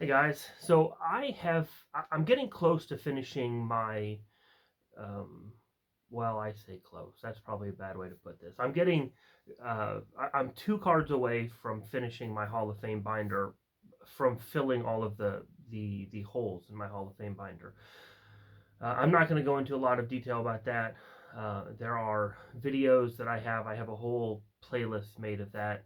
Hey guys, so I'm getting close to finishing my, um, well, I say close. That's probably a bad way to put this. I'm two cards away from finishing my Hall of Fame binder, from filling all of the holes in my Hall of Fame binder. I'm not going to go into a lot of detail about that. There are videos that I have. I have a whole playlist made of that.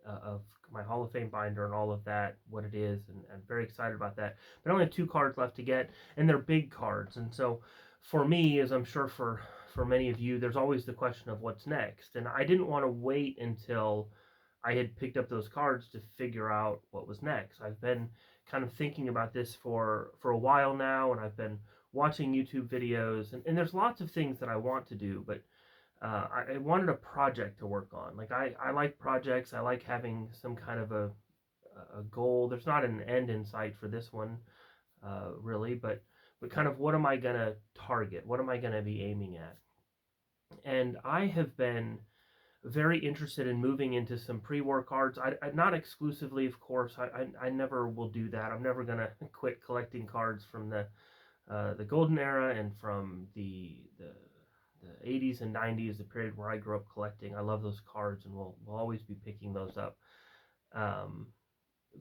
Of my Hall of Fame binder and all of that, what it is, and I'm very excited about that. But I only have two cards left to get, and they're big cards. And so, for me, as I'm sure for many of you, there's always the question of what's next. And I didn't want to wait until I had picked up those cards to figure out what was next. I've been kind of thinking about this for a while now, and I've been watching YouTube videos, and there's lots of things that I want to do, but I wanted a project to work on. Like I like projects. I like having some kind of a goal. There's not an end in sight for this one, really, but kind of what am I gonna target? What am I gonna be aiming at? And I have been very interested in moving into some pre-war cards. Not exclusively, of course. I never will do that. I'm never gonna quit collecting cards from the golden era and from the 80s and 90s, the period where I grew up collecting. I love those cards, and we'll always be picking those up. Um,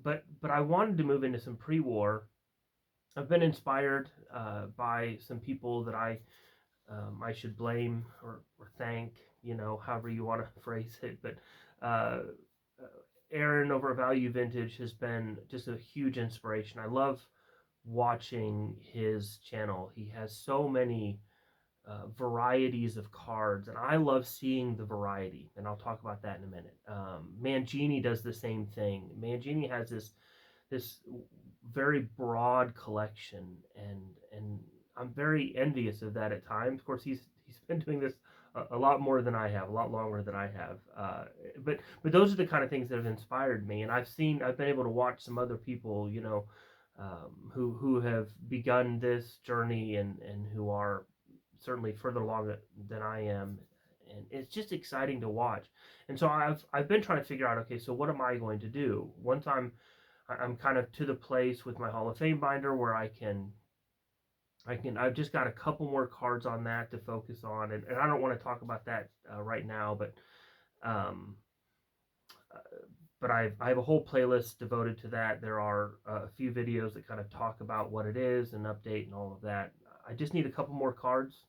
but I wanted to move into some pre-war. I've been inspired by some people that I should blame or thank, however you want to phrase it. But uh, Aaron over at Value Vintage has been just a huge inspiration. I love watching his channel. He has so many varieties of cards, and I love seeing the variety. And I'll talk about that in a minute. Mangini does the same thing. Mangini has this very broad collection, and I'm very envious of that at times. Of course, he's been doing this a lot more than I have, a lot longer than I have. But those are the kind of things that have inspired me, and I've been able to watch some other people, who have begun this journey and who are certainly further along than I am, and it's just exciting to watch. And so I've been trying to figure out, okay, so what am I going to do once I'm kind of to the place with my Hall of Fame binder where I've just got a couple more cards on that to focus on, and I don't want to talk about that right now, um, uh, but I have a whole playlist devoted to that. There are a few videos that kind of talk about what it is and update and all of that. I just need a couple more cards,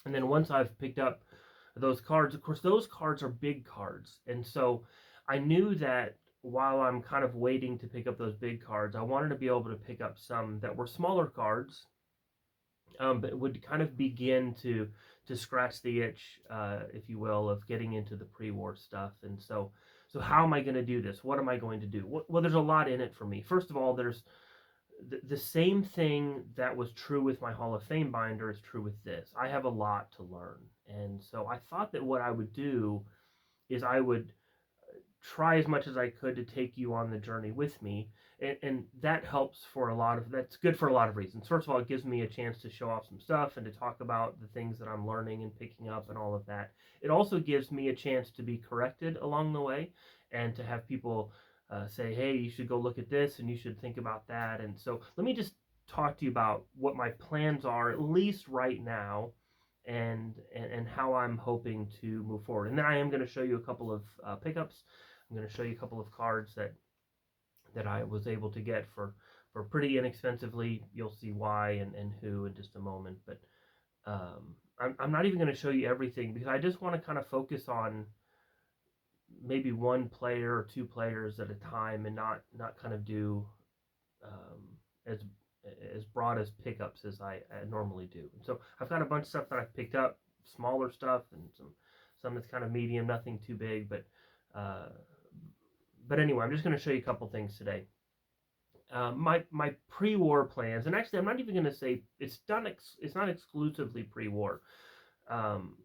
and then once I've picked up those cards, of course, those cards are big cards. And so I knew that while I'm kind of waiting to pick up those big cards, I wanted to be able to pick up some that were smaller cards, but would kind of begin to scratch the itch, if you will, of getting into the pre-war stuff. And so how am I going to do this? What am I going to do? Well, there's a lot in it for me. First of all, there's the same thing that was true with my Hall of Fame binder is true with this. I have a lot to learn. And so I thought that what I would do is I would try as much as I could to take you on the journey with me. And that helps that's good for a lot of reasons. First of all, it gives me a chance to show off some stuff and to talk about the things that I'm learning and picking up and all of that. It also gives me a chance to be corrected along the way and to have people say, hey, you should go look at this and you should think about that. And so let me just talk to you about what my plans are, at least right now, and how I'm hoping to move forward. And then I am going to show you a couple of pickups. I'm going to show you a couple of cards that I was able to get for pretty inexpensively. You'll see why and who in just a moment. But I'm not even going to show you everything because I just want to kind of focus on maybe one player or two players at a time and not kind of do um, as as broad as pickups as I normally do. And so I've got a bunch of stuff that I've picked up, smaller stuff and some that's kind of medium, nothing too big, uh, but anyway, I'm just going to show you a couple things today. My pre-war plans, and actually, I'm not even going to say it's done. It's not exclusively pre-war. I'm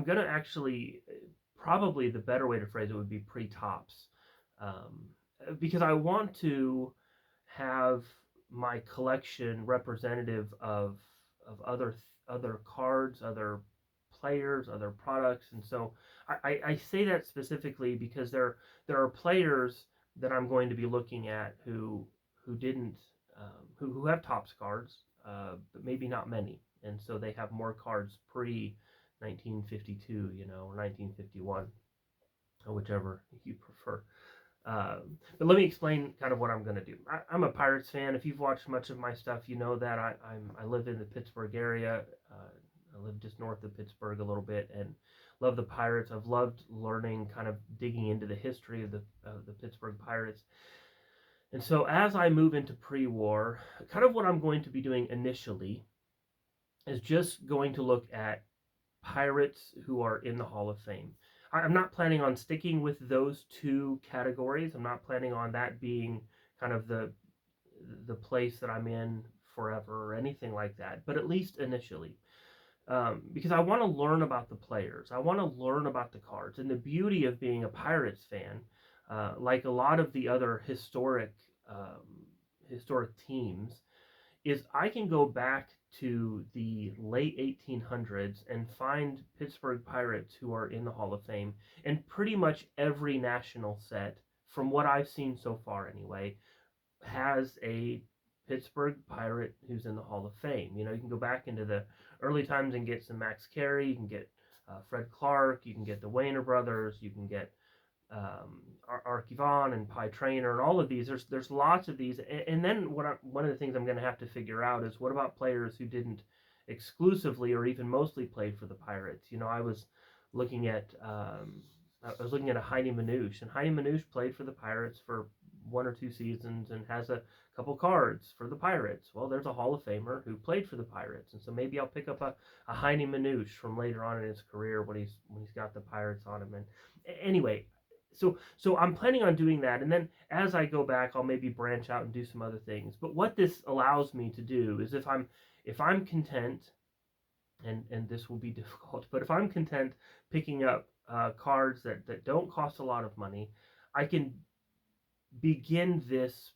going to actually probably the better way to phrase it would be pre-tops, um, because I want to have my collection representative of other cards, other players, other products. And so I say that specifically because there are players that I'm going to be looking at who didn't who have Topps cards, but maybe not many, and so they have more cards pre 1952, or 1951, or whichever you prefer. But let me explain kind of what I'm going to do. I'm a Pirates fan. If you've watched much of my stuff, you know that I live in the Pittsburgh area. I live just north of Pittsburgh a little bit, and love the Pirates. I've loved learning, kind of digging into the history of the Pittsburgh Pirates. And so as I move into pre-war, kind of what I'm going to be doing initially is just going to look at Pirates who are in the Hall of Fame. I'm not planning on sticking with those two categories. I'm not planning on that being kind of the place that I'm in forever or anything like that, but at least initially. Because I want to learn about the players. I want to learn about the cards. And the beauty of being a Pirates fan, like a lot of the other historic teams, is I can go back to the late 1800s and find Pittsburgh Pirates who are in the Hall of Fame. And pretty much every national set, from what I've seen so far anyway, has a Pittsburgh Pirate who's in the Hall of Fame. You can go back into the early times and get some Max Carey, you can get Fred Clark, you can get the Wayner brothers, you can get Ark Yvonne and Pie Trainer, and all of these. There's lots of these, and then one of the things I'm going to have to figure out is what about players who didn't exclusively or even mostly play for the Pirates. I was looking at a Heine Manouche, and Heine Manouche played for the Pirates for 1 or 2 seasons and has a couple cards for the Pirates. Well, there's a Hall of Famer who played for the Pirates, and so maybe I'll pick up a Heine Manouche from later on in his career when he's got the Pirates on him. And anyway, so I'm planning on doing that, and then as I go back, I'll maybe branch out and do some other things. But what this allows me to do is if I'm content, and this will be difficult, but if I'm content picking up cards that don't cost a lot of money, I can begin this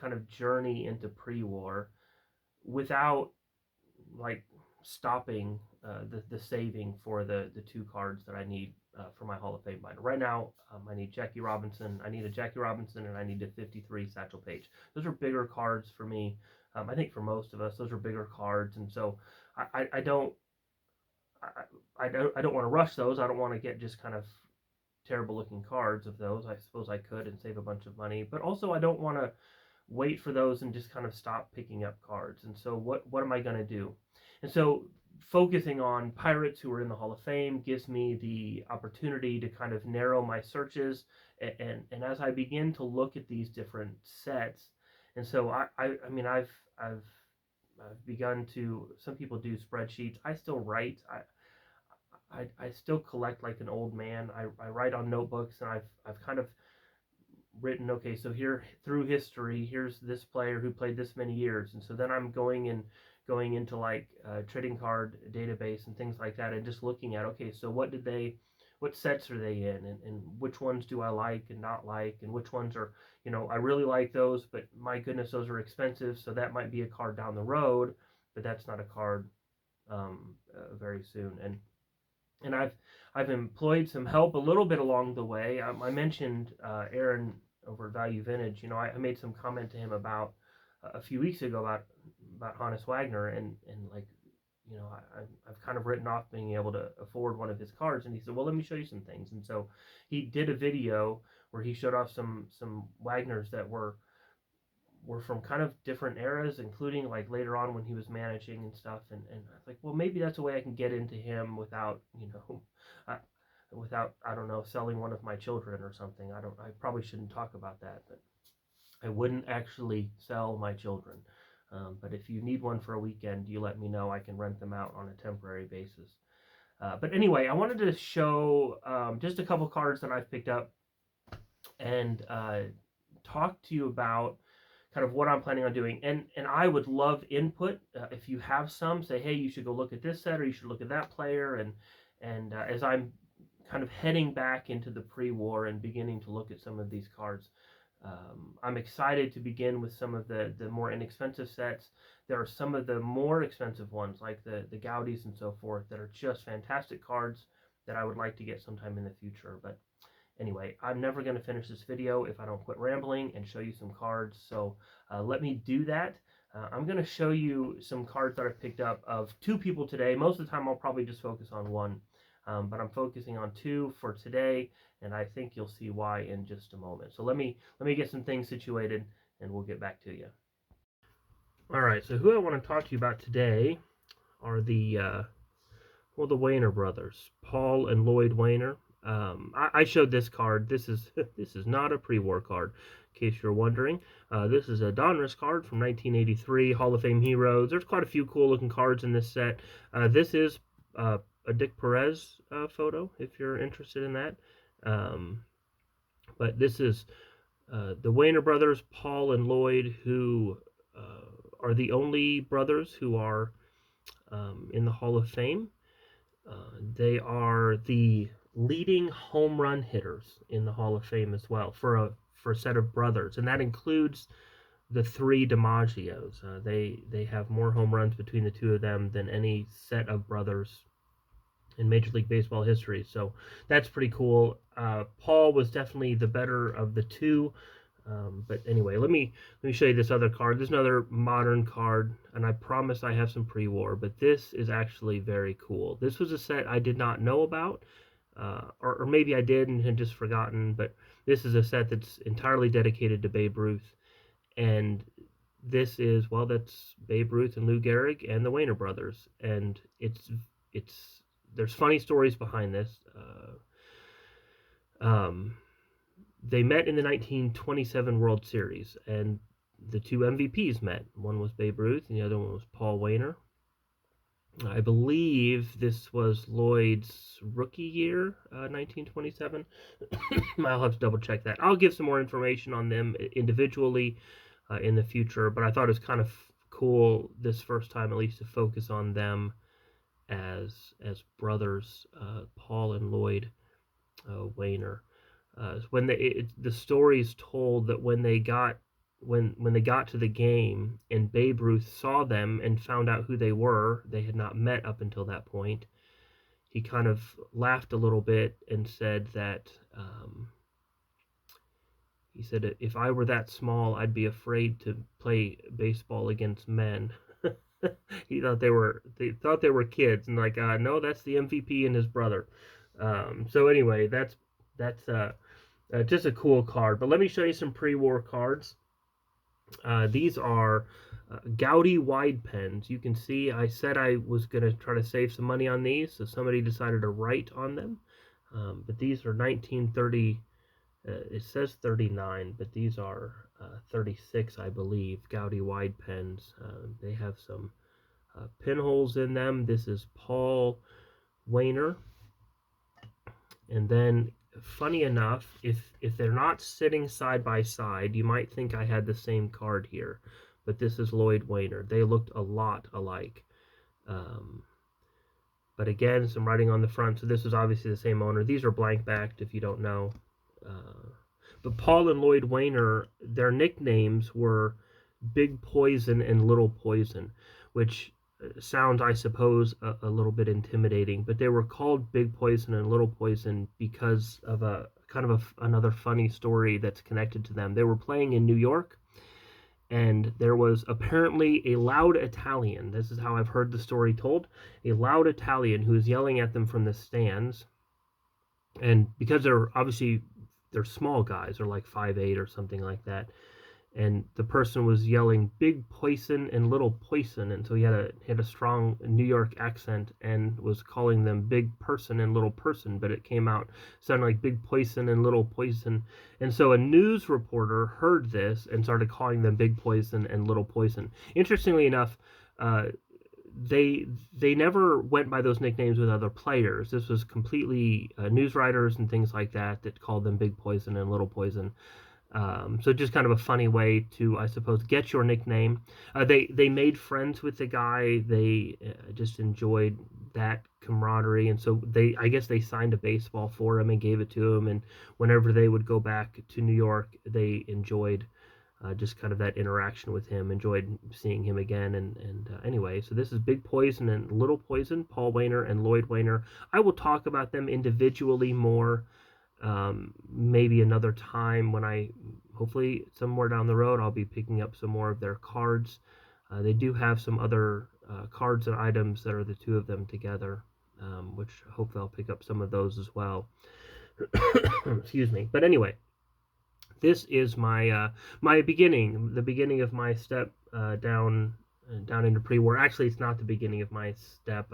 kind of journey into pre-war without like stopping the saving for the 2 cards that I need for my Hall of Fame binder. Right now, I need Jackie Robinson. I need a Jackie Robinson, and I need a 53 Satchel Paige. Those are bigger cards for me. I think for most of us, those are bigger cards, and so I don't want to rush those. I don't want to get just kind of terrible looking cards of those. I suppose I could and save a bunch of money, but also I don't want to wait for those and just kind of stop picking up cards. And so what am I going to do? And so focusing on Pirates who are in the Hall of Fame gives me the opportunity to kind of narrow my searches, and as I begin to look at these different sets. And so I mean I've begun to, some people do spreadsheets. I still write. I still collect like an old man. I write on notebooks, and I've kind of written, okay, so here through history, here's this player who played this many years, and so then I'm going into like trading card database and things like that, and just looking at, okay, so what sets are they in, and which ones do I like and not like, and which ones are, I really like those, but my goodness, those are expensive, so that might be a card down the road, but that's not a card very soon. And I've employed some help a little bit along the way. I mentioned Aaron over at Value Vintage. I made some comment to him about a few weeks ago about Hannes Wagner, and like, I've kind of written off being able to afford one of his cards, and he said, well, let me show you some things. And so he did a video where he showed off some Wagners that were from kind of different eras, including like later on when he was managing and stuff. And I was like, well, maybe that's a way I can get into him without, without, I don't know, selling one of my children or something. I probably shouldn't talk about that, but I wouldn't actually sell my children. But if you need one for a weekend, you let me know. I can rent them out on a temporary basis. But anyway, I wanted to show just a couple cards that I've picked up, and talk to you about kind of what I'm planning on doing. And I would love input. If you have some, say, hey, you should go look at this set, or you should look at that player. And as I'm kind of heading back into the pre-war and beginning to look at some of these cards, I'm excited to begin with some of the more inexpensive sets. There are some of the more expensive ones, like the Gaudis and so forth, that are just fantastic cards that I would like to get sometime in the future. But Anyway, I'm never going to finish this video if I don't quit rambling and show you some cards. So let me do that. I'm going to show you some cards that I picked up of two people today. Most of the time I'll probably just focus on one, but I'm focusing on two for today, and I think you'll see why in just a moment. So let me get some things situated, and we'll get back to you. All right, so who I want to talk to you about today are the Wayner brothers, Paul and Lloyd Wayner. I showed this card. This is not a pre-war card, in case you're wondering. This is a Donruss card from 1983, Hall of Fame Heroes. There's quite a few cool-looking cards in this set. This is a Dick Perez photo, if you're interested in that. But this is the Wayner brothers, Paul and Lloyd, who are the only brothers who are in the Hall of Fame. They are the leading home run hitters in the Hall of Fame as well for a set of brothers, and that includes the three DiMaggios. They have more home runs between the two of them than any set of brothers in Major League Baseball history. So that's pretty cool. Paul was definitely the better of the two. But anyway, let me show you this other card. This is another modern card, and I promise I have some pre-war, but this is actually very cool. This was a set I did not know about, or maybe I did and had just forgotten, but this is a set that's entirely dedicated to Babe Ruth, and this is, well, that's Babe Ruth and Lou Gehrig and the Wayner brothers, and there's funny stories behind this. They met in the 1927 World Series, and the two MVPs met. One was Babe Ruth, and the other one was Paul Wayner. I believe this was Lloyd's rookie year, 1927. I'll have to double check that. I'll give some more information on them individually in the future, but I thought it was kind of cool this first time, at least, to focus on them as brothers, Paul and Lloyd Wayner. When the story is told that when they got to the game and Babe Ruth saw them and found out who they were, they had not met up until that point. He kind of laughed a little bit and said that he said, if I were that small, I'd be afraid to play baseball against men. He thought they were kids, and like, no, that's the MVP and his brother. So anyway, that's just a cool card. But let me show you some pre-war cards. These are Gaudy wide pens. You can see I said I was going to try to save some money on these, so somebody decided to write on them. But these are 1930, it says 39, but these are 36, I believe, Gaudy wide pens. They have some pinholes in them. This is Paul Wayner. And then, funny enough, if they're not sitting side by side, you might think I had the same card here, but this is Lloyd Wayner. They looked a lot alike. But again, some writing on the front, so this is obviously the same owner. These are blank backed, if you don't know. But Paul and Lloyd Wayner, their nicknames were Big Poison and Little Poison, which sounds, I suppose, a little bit intimidating, but they were called Big Poison and Little Poison because of a kind of another funny story that's connected to them. They were playing in New York, and there was apparently a loud Italian. This is how I've heard the story told. A loud Italian who was yelling at them from the stands, and because they're small guys, they're like 5'8" or something like that, and the person was yelling Big Poison and Little Poison, and so he had a strong New York accent and was calling them Big Person and Little Person, but it came out sounding like Big Poison and Little Poison. And so a news reporter heard this and started calling them Big Poison and Little Poison. Interestingly enough, they never went by those nicknames with other players. This was completely news writers and things like that called them Big Poison and Little Poison. So just kind of a funny way to, I suppose, get your nickname. They made friends with the guy. They just enjoyed that camaraderie, and so I guess they signed a baseball for him and gave it to him. And whenever they would go back to New York, they enjoyed just kind of that interaction with him. Enjoyed seeing him again. And anyway, so this is Big Poison and Little Poison, Paul Wayner and Lloyd Wayner. I will talk about them individually more Maybe another time when hopefully somewhere down the road, I'll be picking up some more of their cards. They do have some other cards and items that are the two of them together, which hopefully I'll pick up some of those as well. Excuse me. But anyway, this is my my beginning, the beginning of my step down into pre-war. Actually, it's not the beginning of my step.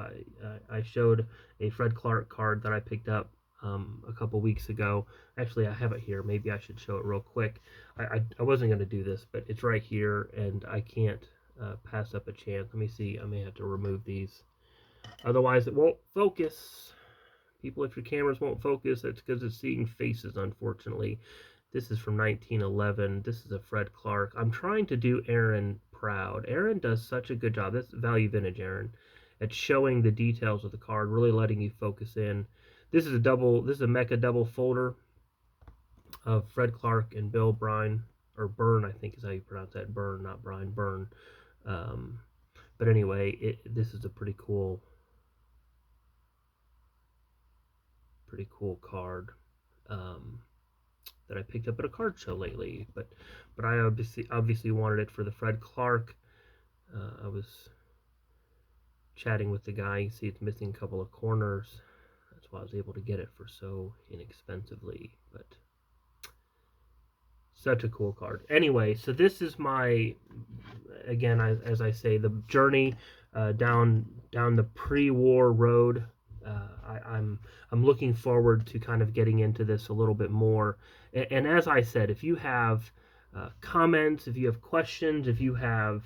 I showed a Fred Clark card that I picked up a couple weeks ago. Actually, I have it here. Maybe I should show it real quick. I wasn't going to do this, but it's right here, and I can't pass up a chance. Let me see. I may have to remove these. Otherwise, it won't focus. People, if your cameras won't focus, that's because it's seeing faces, unfortunately. This is from 1911. This is a Fred Clark. I'm trying to do Aaron proud. Aaron does such a good job. That's Value Vintage Aaron at showing the details of the card, really letting you focus in. This is a Mecha double folder of Fred Clark and Bill Brine, or Byrne, I think is how you pronounce that. Byrne, not Brine, Byrne. But anyway, this is a pretty cool card. That I picked up at a card show lately, but I obviously wanted it for the Fred Clark. I was chatting with the guy. You see, it's missing a couple of corners. That's why I was able to get it for so inexpensively. But such a cool card. Anyway, so this is my, again, as I say, the journey down the pre-war road. I'm looking forward to kind of getting into this a little bit more. And as I said, if you have comments, if you have questions, if you have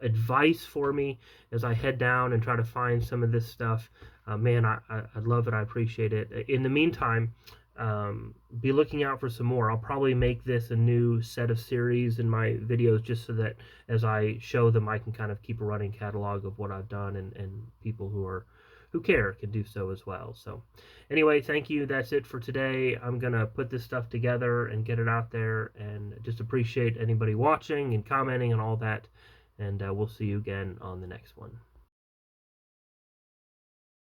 advice for me as I head down and try to find some of this stuff, man, I'd love it. I appreciate it. In the meantime, be looking out for some more. I'll probably make this a new set of series in my videos just so that as I show them, I can kind of keep a running catalog of what I've done, and people who care can do so as well. So anyway, thank you. That's it for today. I'm going to put this stuff together and get it out there, and just appreciate anybody watching and commenting and all that. And we'll see you again on the next one.